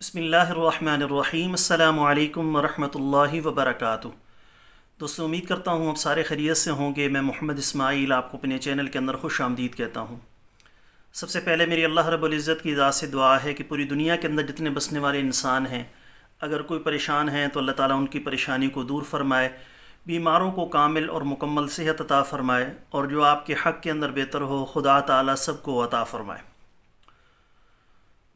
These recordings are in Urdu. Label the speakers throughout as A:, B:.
A: بسم اللہ الرحمن الرحیم السلام علیکم ورحمۃ اللہ وبرکاتہ۔ دوستوں، امید کرتا ہوں آپ سارے خیریت سے ہوں گے۔ میں محمد اسماعیل آپ کو اپنے چینل کے اندر خوش آمدید کہتا ہوں۔ سب سے پہلے میری اللہ رب العزت کی ذات سے دعا ہے کہ پوری دنیا کے اندر جتنے بسنے والے انسان ہیں، اگر کوئی پریشان ہیں تو اللہ تعالیٰ ان کی پریشانی کو دور فرمائے، بیماروں کو کامل اور مکمل صحت عطا فرمائے، اور جو آپ کے حق کے اندر بہتر ہو خدا تعالیٰ سب کو عطا فرمائے۔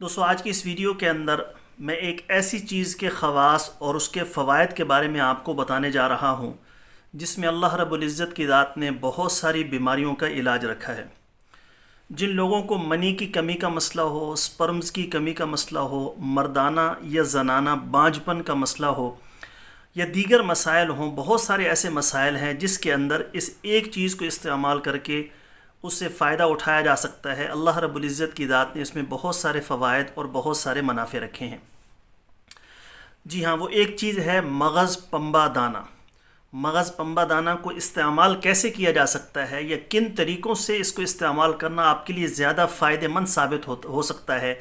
A: دوستو، آج کی اس ویڈیو کے اندر میں ایک ایسی چیز کے خواص اور اس کے فوائد کے بارے میں آپ کو بتانے جا رہا ہوں جس میں اللہ رب العزت کی ذات نے بہت ساری بیماریوں کا علاج رکھا ہے۔ جن لوگوں کو منی کی کمی کا مسئلہ ہو، سپرمز کی کمی کا مسئلہ ہو، مردانہ یا زنانہ بانجھپن کا مسئلہ ہو، یا دیگر مسائل ہوں، بہت سارے ایسے مسائل ہیں جس کے اندر اس ایک چیز کو استعمال کر کے اس سے فائدہ اٹھایا جا سکتا ہے۔ اللہ رب العزت کی ذات نے اس میں بہت سارے فوائد اور بہت سارے منافع رکھے ہیں۔ جی ہاں، وہ ایک چیز ہے مغز پنبہ دانہ۔ مغز پنبہ دانہ کو استعمال کیسے کیا جا سکتا ہے یا کن طریقوں سے اس کو استعمال کرنا آپ کے لیے زیادہ فائدہ مند ثابت ہو سکتا ہے،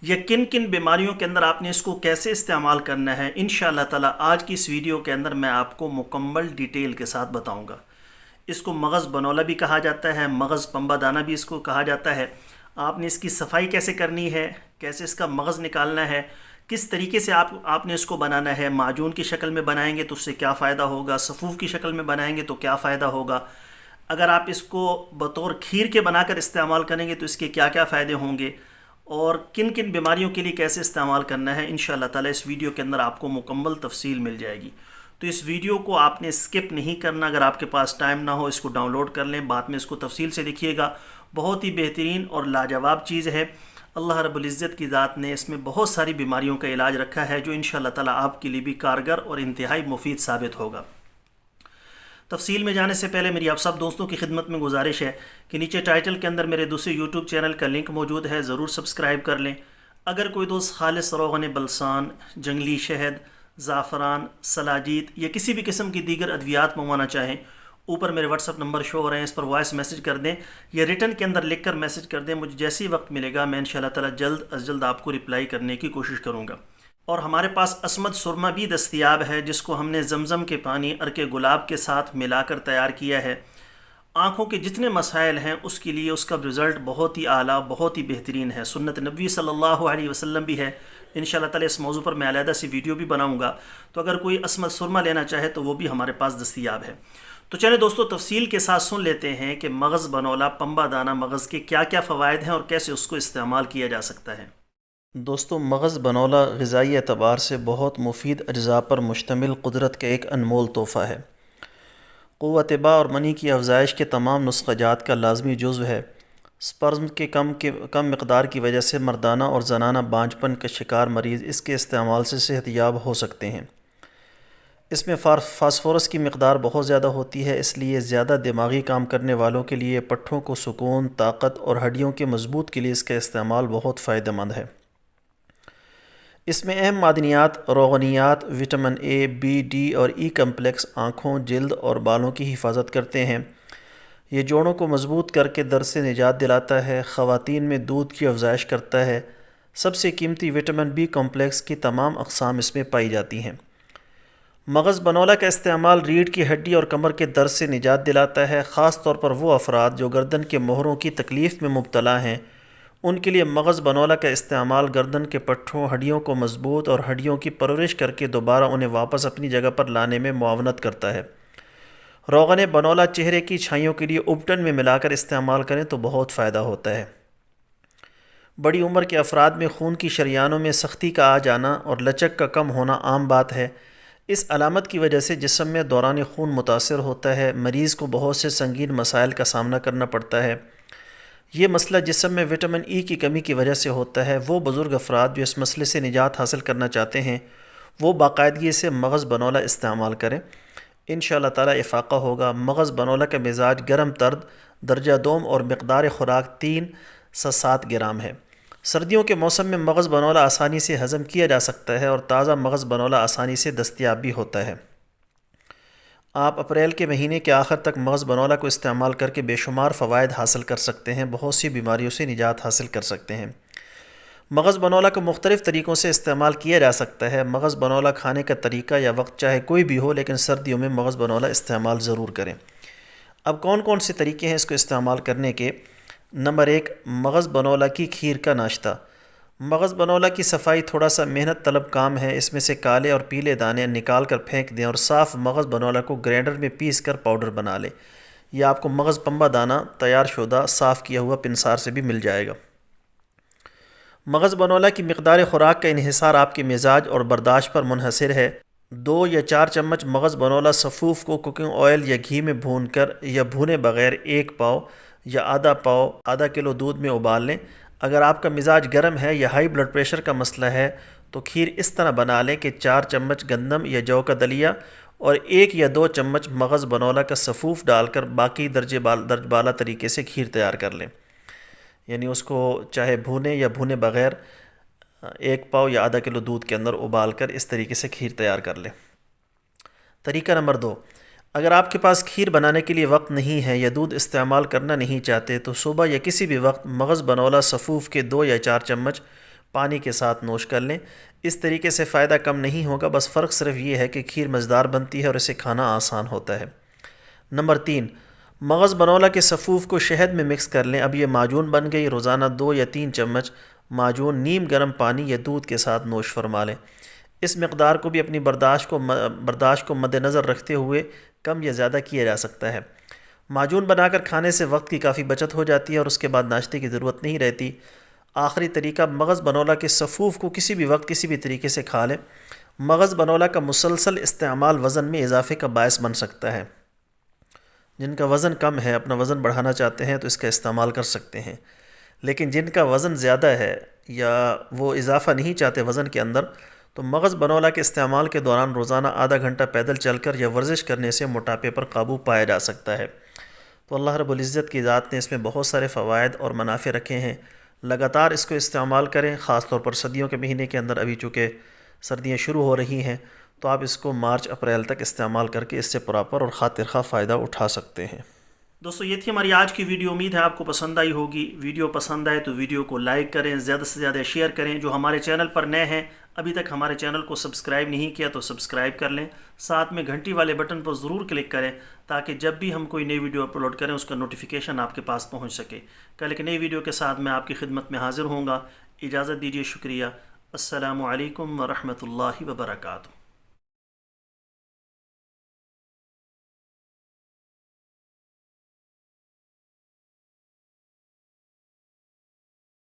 A: یا کن کن بیماریوں کے اندر آپ نے اس کو کیسے استعمال کرنا ہے، انشاءاللہ تعالیٰ آج کی اس ویڈیو کے اندر میں آپ کو مکمل ڈیٹیل کے ساتھ بتاؤں گا۔ اس کو مغز بنولا بھی کہا جاتا ہے، مغز پنبہ دانہ بھی اس کو کہا جاتا ہے۔ آپ نے اس کی صفائی کیسے کرنی ہے، کیسے اس کا مغز نکالنا ہے، کس طریقے سے آپ نے اس کو بنانا ہے، معجون کی شکل میں بنائیں گے تو اس سے کیا فائدہ ہوگا، صفوف کی شکل میں بنائیں گے تو کیا فائدہ ہوگا، اگر آپ اس کو بطور کھیر کے بنا کر استعمال کریں گے تو اس کے کیا کیا فائدے ہوں گے، اور کن کن بیماریوں کے لیے کیسے استعمال کرنا ہے، انشاءاللہ تعالی اس ویڈیو کے اندر آپ کو مکمل تفصیل مل جائے گی۔ تو اس ویڈیو کو آپ نے سکپ نہیں کرنا۔ اگر آپ کے پاس ٹائم نہ ہو اس کو ڈاؤن لوڈ کر لیں، بعد میں اس کو تفصیل سے دیکھیے گا۔ بہت ہی بہترین اور لاجواب چیز ہے۔ اللہ رب العزت کی ذات نے اس میں بہت ساری بیماریوں کا علاج رکھا ہے جو انشاءاللہ تعالی آپ کے لیے بھی کارگر اور انتہائی مفید ثابت ہوگا۔ تفصیل میں جانے سے پہلے میری آپ سب دوستوں کی خدمت میں گزارش ہے کہ نیچے ٹائٹل کے اندر میرے دوسرے یوٹیوب چینل کا لنک موجود ہے، ضرور سبسکرائب کر لیں۔ اگر کوئی دوست خالص روغن بلسان، جنگلی شہد، زعفران، سلاجید یا کسی بھی قسم کی دیگر ادویات منگوانا چاہیں، اوپر میرے واٹس ایپ نمبر شو ہو رہے ہیں، اس پر وائس میسج کر دیں یا ریٹن کے اندر لکھ کر میسج کر دیں۔ مجھے جیسے ہی وقت ملے گا میں انشاءاللہ تعالی جلد از جلد آپ کو رپلائی کرنے کی کوشش کروں گا۔ اور ہمارے پاس عصمت سرما بھی دستیاب ہے جس کو ہم نے زمزم کے پانی عرق گلاب کے ساتھ ملا کر تیار کیا ہے۔ آنکھوں کے جتنے مسائل ہیں اس کے لیے اس کا رزلٹ بہت ہی اعلیٰ، بہت ہی بہترین ہے۔ سنت نبوی صلی اللہ علیہ وسلم بھی ہے۔ انشاءاللہ تعالی اس موضوع پر میں علیحدہ سی ویڈیو بھی بناؤں گا، تو اگر کوئی عصمت سرما لینا چاہے تو وہ بھی ہمارے پاس دستیاب ہے۔ تو چلیں دوستو، تفصیل کے ساتھ سن لیتے ہیں کہ مغز بنولا پنبہ دانہ مغز کے کیا کیا فوائد ہیں اور کیسے اس کو استعمال کیا جا سکتا ہے۔ دوستو، مغز بنولا غذائی اعتبار سے بہت مفید اجزاء پر مشتمل قدرت کا ایک انمول تحفہ ہے۔ قوت با اور منی کی افزائش کے تمام نسخہ جات کا لازمی جزو ہے۔ سپرم کے کم مقدار کی وجہ سے مردانہ اور زنانہ بانجھپن کا شکار مریض اس کے استعمال سے صحت یاب ہو سکتے ہیں۔ اس میں فاسفورس کی مقدار بہت زیادہ ہوتی ہے، اس لیے زیادہ دماغی کام کرنے والوں کے لیے پٹھوں کو سکون، طاقت اور ہڈیوں کے مضبوط کے لیے اس کا استعمال بہت فائدہ مند ہے۔ اس میں اہم معدنیات، روغنیات، وٹامن اے، بی، ڈی اور ای کمپلیکس آنکھوں، جلد اور بالوں کی حفاظت کرتے ہیں۔ یہ جوڑوں کو مضبوط کر کے درد سے نجات دلاتا ہے، خواتین میں دودھ کی افزائش کرتا ہے۔ سب سے قیمتی وٹامن بی کمپلیکس کی تمام اقسام اس میں پائی جاتی ہیں۔ مغز بنولا کا استعمال ریڑھ کی ہڈی اور کمر کے درد سے نجات دلاتا ہے۔ خاص طور پر وہ افراد جو گردن کے مہروں کی تکلیف میں مبتلا ہیں، ان کے لیے مغز بنولا کا استعمال گردن کے پٹھوں، ہڈیوں کو مضبوط اور ہڈیوں کی پرورش کر کے دوبارہ انہیں واپس اپنی جگہ پر لانے میں معاونت کرتا ہے۔ روغن بنولا چہرے کی چھائیوں کے لیے اپٹن میں ملا کر استعمال کریں تو بہت فائدہ ہوتا ہے۔ بڑی عمر کے افراد میں خون کی شریانوں میں سختی کا آ جانا اور لچک کا کم ہونا عام بات ہے۔ اس علامت کی وجہ سے جسم میں دوران خون متاثر ہوتا ہے، مریض کو بہت سے سنگین مسائل کا سامنا کرنا پڑتا ہے۔ یہ مسئلہ جسم میں وٹامن ای کی کمی کی وجہ سے ہوتا ہے۔ وہ بزرگ افراد جو اس مسئلے سے نجات حاصل کرنا چاہتے ہیں وہ باقاعدگی سے مغز بنولا استعمال کریں، انشاءاللہ تعالی افاقہ ہوگا۔ مغز بنولا کا مزاج گرم ترد، درجہ دوم اور مقدار خوراک 3 سے 7 گرام ہے۔ سردیوں کے موسم میں مغز بنولا آسانی سے ہضم کیا جا سکتا ہے اور تازہ مغز بنولا آسانی سے دستیاب بھی ہوتا ہے۔ آپ اپریل کے مہینے کے آخر تک مغز بنولا کو استعمال کر کے بے شمار فوائد حاصل کر سکتے ہیں، بہت سی بیماریوں سے نجات حاصل کر سکتے ہیں۔
B: مغز بنولا کو مختلف طریقوں سے استعمال کیا جا سکتا ہے۔ مغز بنولا کھانے کا طریقہ یا وقت چاہے کوئی بھی ہو، لیکن سردیوں میں مغز بنولا استعمال ضرور کریں۔ اب کون کون سے طریقے ہیں اس کو استعمال کرنے کے؟ نمبر 1، مغز بنولا کی کھیر کا ناشتہ۔ مغز بنولا کی صفائی تھوڑا سا محنت طلب کام ہے۔ اس میں سے کالے اور پیلے دانے نکال کر پھینک دیں اور صاف مغز بنولا کو گرینڈر میں پیس کر پاؤڈر بنا لیں، یا آپ کو مغز پمبا دانہ تیار شدہ صاف کیا ہوا پنسار سے بھی مل جائے گا۔ مغز بنولا کی مقدار خوراک کا انحصار آپ کے مزاج اور برداشت پر منحصر ہے۔ 2 یا 4 چمچ مغز بنولا سفوف کو کوکنگ آئل یا گھی میں بھون کر یا بھونے بغیر 1 پاؤ یا آدھا پاؤ آدھا کلو دودھ میں ابال لیں۔ اگر آپ کا مزاج گرم ہے یا ہائی بلڈ پریشر کا مسئلہ ہے تو کھیر اس طرح بنا لیں کہ 4 چمچ گندم یا جو کا دلیا اور 1 یا 2 چمچ مغز بنولا کا سفوف ڈال کر باقی درج بالا طریقے سے کھیر تیار کر لیں، یعنی اس کو چاہے بھونے یا بھونے بغیر 1 پاؤ یا آدھا کلو دودھ کے اندر ابال کر اس طریقے سے کھیر تیار کر لیں۔ طریقہ نمبر 2، اگر آپ کے پاس کھیر بنانے کے لیے وقت نہیں ہے یا دودھ استعمال کرنا نہیں چاہتے تو صبح یا کسی بھی وقت مغز بنولا سفوف کے 2 یا 4 چمچ پانی کے ساتھ نوش کر لیں۔ اس طریقے سے فائدہ کم نہیں ہوگا، بس فرق صرف یہ ہے کہ کھیر مزیدار بنتی ہے اور اسے کھانا آسان ہوتا ہے۔ نمبر 3، مغز بنولا کے سفوف کو شہد میں مکس کر لیں۔ اب یہ معجون بن گئی۔ روزانہ 2 یا 3 چمچ معجون نیم گرم پانی یا دودھ کے ساتھ نوش فرما لیں۔ اس مقدار کو بھی اپنی برداشت کو مد نظر رکھتے ہوئے کم یا زیادہ کیا جا سکتا ہے۔ معجون بنا کر کھانے سے وقت کی کافی بچت ہو جاتی ہے اور اس کے بعد ناشتے کی ضرورت نہیں رہتی۔ آخری طریقہ، مغز بنولا کے سفوف کو کسی بھی وقت کسی بھی طریقے سے کھا لیں۔ مغز بنولا کا مسلسل استعمال وزن میں اضافے کا باعث بن سکتا ہے۔ جن کا وزن کم ہے، اپنا وزن بڑھانا چاہتے ہیں تو اس کا استعمال کر سکتے ہیں، لیکن جن کا وزن زیادہ ہے یا وہ اضافہ نہیں چاہتے وزن کے اندر، تو مغز بنولا کے استعمال کے دوران روزانہ آدھا گھنٹہ پیدل چل کر یا ورزش کرنے سے موٹاپے پر قابو پایا جا سکتا ہے۔ تو اللہ رب العزت کی ذات نے اس میں بہت سارے فوائد اور منافع رکھے ہیں۔ لگاتار اس کو استعمال کریں، خاص طور پر سردیوں کے مہینے کے اندر، ابھی چونکہ سردیاں شروع ہو رہی ہیں تو آپ اس کو مارچ اپریل تک استعمال کر کے اس سے پراپر اور خاطر خواہ فائدہ اٹھا سکتے ہیں۔
A: دوستو یہ تھی ہماری آج کی ویڈیو، امید ہے آپ کو پسند آئی ہوگی۔ ویڈیو پسند آئے تو ویڈیو کو لائک کریں، زیادہ سے زیادہ شیئر کریں۔ جو ہمارے چینل پر نئے ہیں، ابھی تک ہمارے چینل کو سبسکرائب نہیں کیا تو سبسکرائب کر لیں، ساتھ میں گھنٹی والے بٹن پر ضرور کلک کریں تاکہ جب بھی ہم کوئی نئی ویڈیو اپلوڈ کریں اس کا نوٹیفیکیشن آپ کے پاس پہنچ سکے۔ کل ایک نئی ویڈیو کے ساتھ میں آپ کی خدمت میں حاضر ہوں گا۔ اجازت دیجیے، شکریہ۔ السلام علیکم ورحمۃ اللہ وبرکاتہ۔